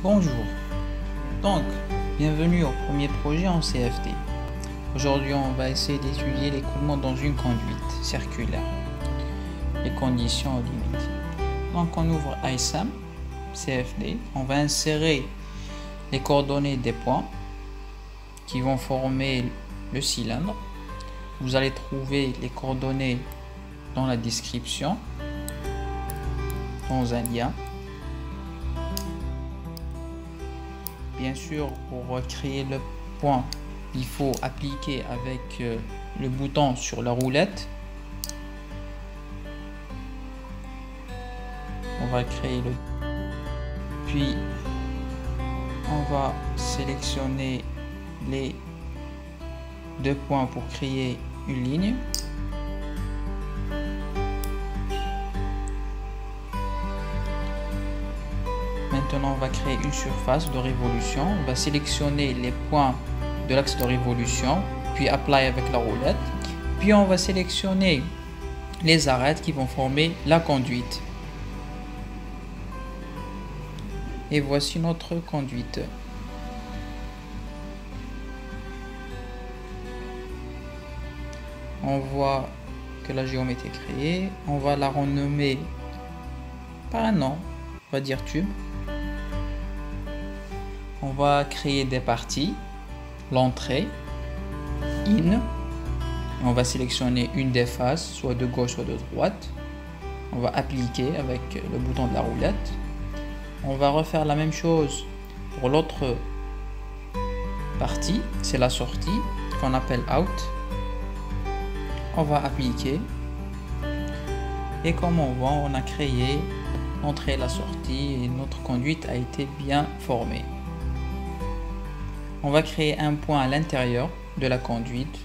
Bonjour, donc bienvenue au premier projet en CFD. Aujourd'hui on va essayer d'étudier l'écoulement dans une conduite circulaire, les conditions limites. Donc on ouvre ISAM, CFD, on va insérer les coordonnées des points qui vont former le cylindre. Vous allez trouver les coordonnées dans la description, dans un lien. Bien sûr, pour créer le point, il faut appliquer avec le bouton sur la roulette. On va créer le... Puis, on va sélectionner les deux points pour créer une ligne. Maintenant, on va créer une surface de révolution. On va sélectionner les points de l'axe de révolution, puis apply avec la roulette. Puis on va sélectionner les arêtes qui vont former la conduite. Et voici notre conduite. On voit que la géométrie est créée. On va la renommer par un nom. On va dire tube. On va créer des parties, l'entrée, in, on va sélectionner une des faces, soit de gauche soit de droite. On va appliquer avec le bouton de la roulette. On va refaire la même chose pour l'autre partie, c'est la sortie qu'on appelle out. On va appliquer et comme on voit, on a créé l'entrée et la sortie et notre conduite a été bien formée. On va créer un point à l'intérieur de la conduite,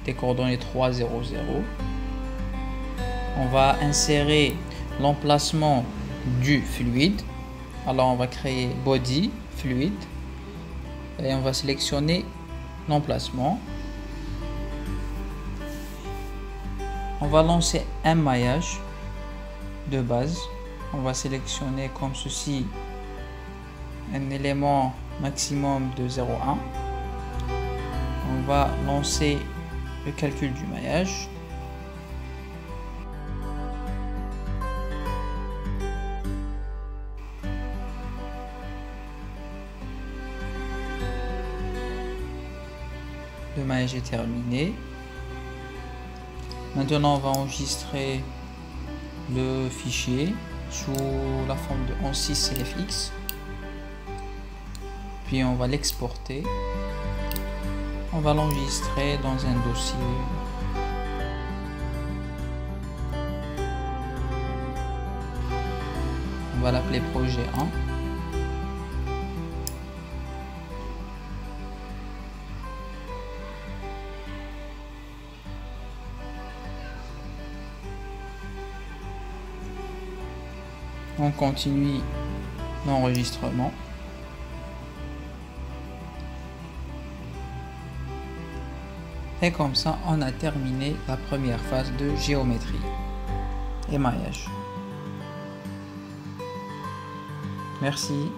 des coordonnées 3, 0, 0. On va insérer l'emplacement du fluide. Alors on va créer body, fluide, et on va sélectionner l'emplacement. On va lancer un maillage de base. On va sélectionner comme ceci un élément maximum de 0,1. On va lancer le calcul du maillage. Le maillage est terminé. Maintenant, on va enregistrer le fichier sous la forme de 11.6 CFX. Puis on va l'exporter. On va l'enregistrer dans un dossier. On va l'appeler projet 1. On continue l'enregistrement. Et comme ça, on a terminé la première phase de géométrie et maillage. Merci.